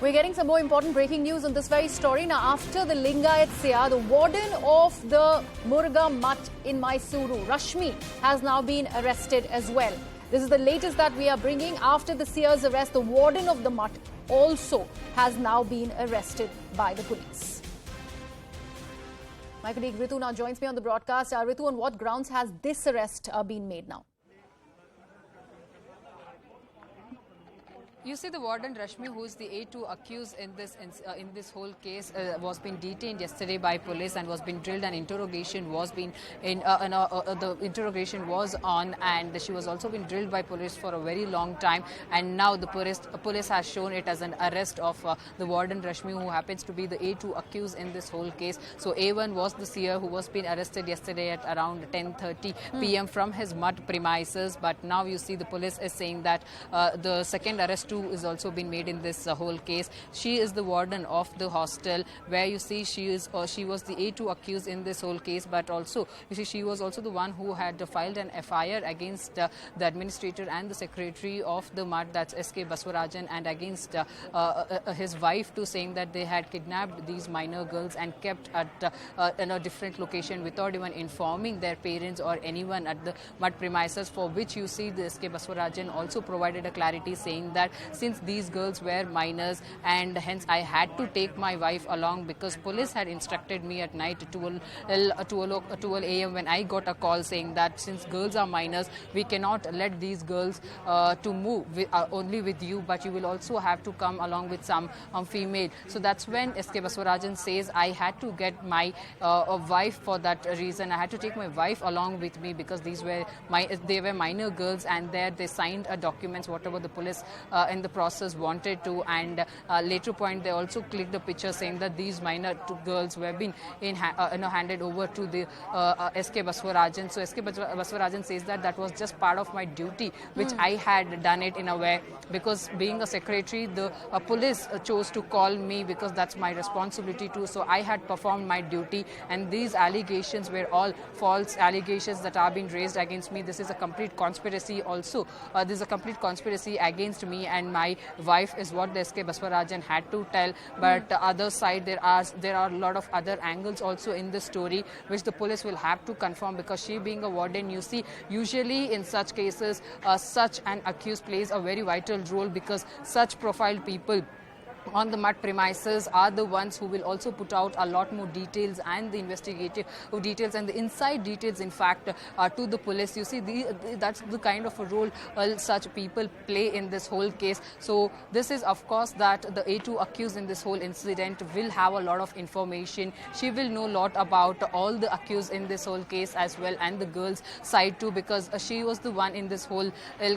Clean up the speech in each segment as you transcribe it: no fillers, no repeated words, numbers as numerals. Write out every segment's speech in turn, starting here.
We're getting some more important breaking news on this very story. Now, after the Lingayat Seer, the warden of the Muruga Mutt in Mysuru, Rashmi, has now been arrested as well. This is the latest that we are bringing. After the Seer's arrest, the warden of the Mutt also has now been arrested by the police. My colleague Ritu now joins me on the broadcast. Ritu, on what grounds has this arrest been made now? You see, the warden Rashmi, who is the A2 accused in this whole case, was being detained yesterday by police and was being drilled. And interrogation was being the interrogation was on, and she was also being drilled by police for a very long time. And now the police has shown it as an arrest of the warden Rashmi, who happens to be the A2 accused in this whole case. So A1 was the seer who was being arrested yesterday at around 10:30 p.m. from his mud premises. But now you see the police is saying that the second arrest too is also been made in this whole case. She is the warden of the hostel, where you see she was the A2 accused in this whole case, but also you see she was also the one who had filed an FIR against the administrator and the secretary of the MUD, that's SK Baswarajan, and against his wife too, saying that they had kidnapped these minor girls and kept at in a different location without even informing their parents or anyone at the MUD premises, for which you see the SK Baswarajan also provided a clarity, saying that since these girls were minors and hence I had to take my wife along, because police had instructed me at night at 12 a.m. when I got a call saying that since girls are minors, we cannot let these girls to move only with you, but you will also have to come along with some female. So that's when SK Baswarajan says I had to get my wife. For that reason, I had to take my wife along with me, because they were minor girls, and there they signed documents whatever the police in the process wanted to, and later point they also clicked the picture saying that these minor girls were being handed over to the SK Baswarajan. So SK Baswarajan says that that was just part of my duty, which I had done it in a way, because being a secretary, the police chose to call me because that's my responsibility too. So I had performed my duty, and these allegations were all false allegations that are being raised against me. This is a complete conspiracy also. This is a complete conspiracy against me and my wife, is what the SK Baswarajan had to tell. But the other side, there are a lot of other angles also in this story, which the police will have to confirm, because she being a warden, you see, usually in such cases, such an accused plays a very vital role, because such profiled people on the MUD premises are the ones who will also put out a lot more details and the investigative details and the inside details, in fact, to the police. You see, that's the kind of a role such people play in this whole case. So this is, of course, that the A2 accused in this whole incident will have a lot of information. She will know a lot about all the accused in this whole case as well, and the girls' side too, because she was the one in this whole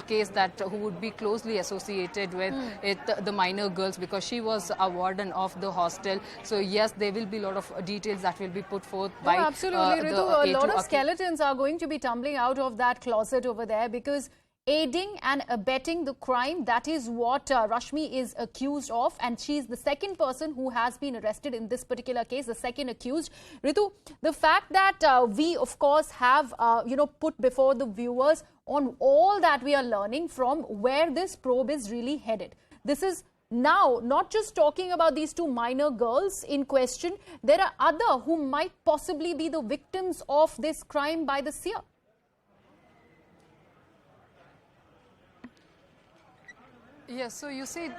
case that who would be closely associated with the minor girls, because she was a warden of the hostel. So yes, there will be a lot of details that will be put forth by absolutely, Ritu. A lot of skeletons are going to be tumbling out of that closet over there, because aiding and abetting the crime, that is what Rashmi is accused of, and she is the second person who has been arrested in this particular case, the second accused. Ritu, the fact that we of course have put before the viewers on all that we are learning from where this probe is really headed. This is now not just talking about these two minor girls in question. There are other who might possibly be the victims of this crime by the seer. Yes, so you see,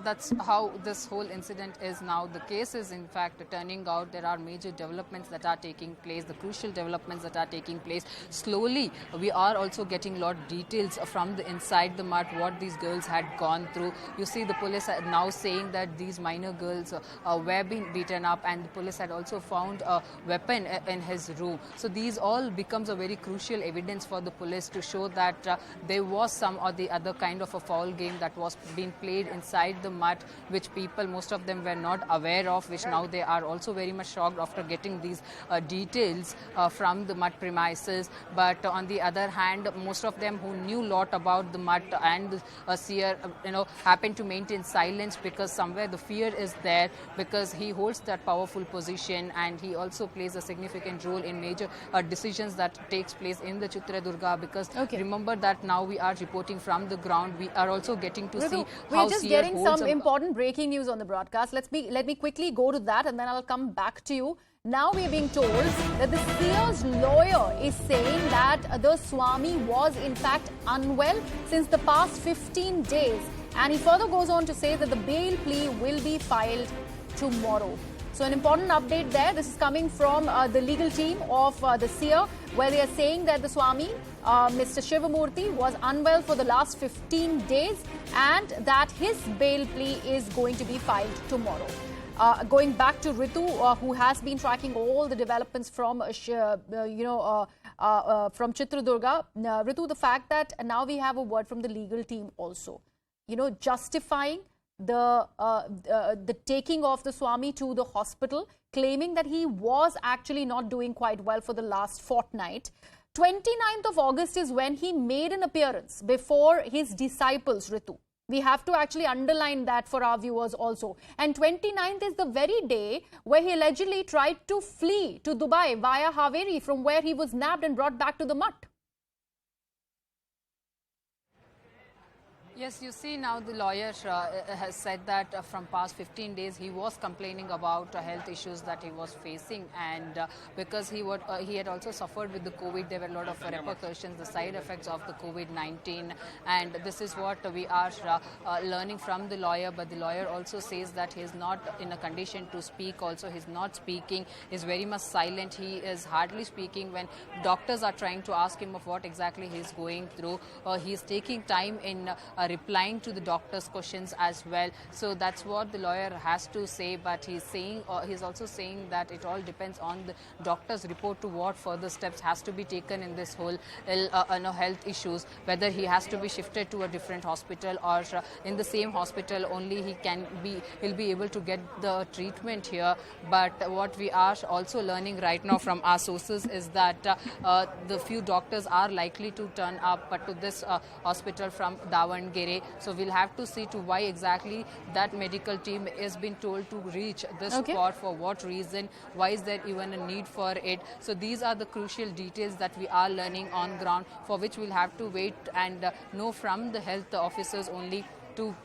that's how this whole incident is now. The case is, in fact, turning out. There are major developments that are taking place, the crucial developments that are taking place. Slowly, we are also getting a lot of details from the inside the MUD, what these girls had gone through. You see, the police are now saying that these minor girls were being beaten up, and the police had also found a weapon in his room. So these all becomes a very crucial evidence for the police to show that there was some or the other kind of a foul game that was being played inside the MUD, which people, most of them, were not aware of, which now they are also very much shocked after getting these details from the MUD premises. But on the other hand, most of them who knew a lot about the MUD and Seer, happened to maintain silence, because somewhere the fear is there, because he holds that powerful position and he also plays a significant role in major decisions that takes place in the Chitradurga. Because remember that now we are reporting from the ground, we are also getting getting to Ritu, see we're how just Seer getting holds some a... important breaking news on the broadcast. Let me quickly go to that and then I'll come back to you. Now we're being told that the Seer's lawyer is saying that the Swami was in fact unwell since the past 15 days. And he further goes on to say that the bail plea will be filed tomorrow. So an important update there. This is coming from the legal team of the Seer, where they are saying that the Swami, Mr. Shivamurthy, was unwell for the last 15 days and that his bail plea is going to be filed tomorrow. Going back to Ritu, who has been tracking all the developments from, from Chitradurga. Ritu, the fact that now we have a word from the legal team also, justifying the taking of the Swami to the hospital, claiming that he was actually not doing quite well for the last fortnight. 29th of August is when he made an appearance before his disciples, Ritu. We have to actually underline that for our viewers also. And 29th is the very day where he allegedly tried to flee to Dubai via Haveri, from where he was nabbed and brought back to the Mutt. Yes, you see now the lawyer has said that from past 15 days he was complaining about health issues that he was facing, and because he had also suffered with the COVID, there were a lot of repercussions, the side effects of the COVID-19, and this is what we are learning from the lawyer. But the lawyer also says that he is not in a condition to speak. Also, he's not speaking, he's very much silent. He is hardly speaking when doctors are trying to ask him of what exactly he's going through. He's taking time in replying to the doctor's questions as well. So that's what the lawyer has to say, but he's also saying that it all depends on the doctor's report to what further steps has to be taken in this whole health issues, whether he has to be shifted to a different hospital or in the same hospital only he'll be able to get the treatment here. But what we are also learning right now from our sources is that the few doctors are likely to turn up to this hospital from Davangere. So we'll have to see to why exactly that medical team has been told to reach this spot, for what reason, why is there even a need for it. So these are the crucial details that we are learning on ground, for which we'll have to wait and know from the health officers only to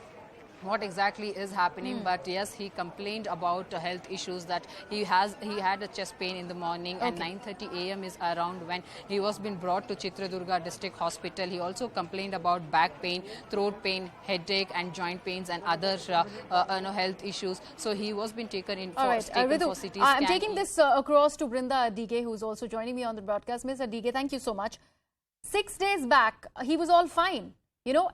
what exactly is happening. But yes, he complained about health issues, that he had a chest pain in the morning, and 9:30 a.m. is around when he was being brought to Chitradurga district hospital. He also complained about back pain, throat pain, headache and joint pains and other health issues. So he was being taken in for, for CT scan. I'm taking this across to Brinda Adige, who's also joining me on the broadcast. Ms. Adige, thank you so much. 6 days back, he was all fine.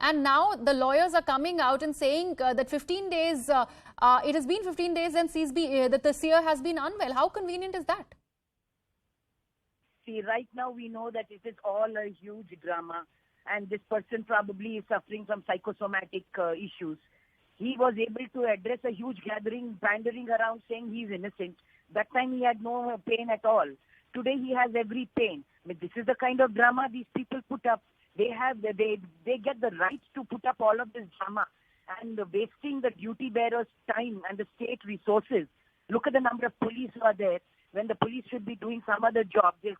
And now the lawyers are coming out and saying that 15 days, it has been 15 days and that the Seer has been unwell. How convenient is that? See, right now we know that it is all a huge drama, and this person probably is suffering from psychosomatic issues. He was able to address a huge gathering, pandering around saying he's innocent. That time he had no pain at all. Today he has every pain. I mean, this is the kind of drama these people put up. They get the right to put up all of this drama and wasting the duty bearers' time and the state resources. Look at the number of police who are there when the police should be doing some other job. They're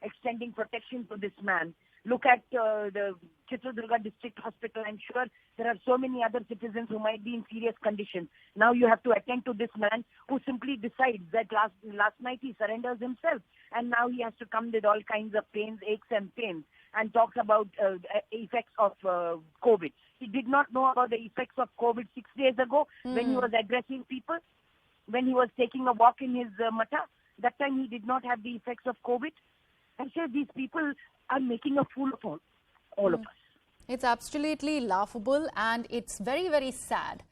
extending protection to this man. Look at the Chitradurga district hospital. I'm sure there are so many other citizens who might be in serious condition. Now you have to attend to this man who simply decides that last night he surrenders himself, and now he has to come with all kinds of pains, aches and pains, and talks about effects of COVID. He did not know about the effects of COVID 6 days ago when he was addressing people, when he was taking a walk in his mata. That time he did not have the effects of COVID. I'm sure these people are making a fool of all of us. It's absolutely laughable, and it's very, very sad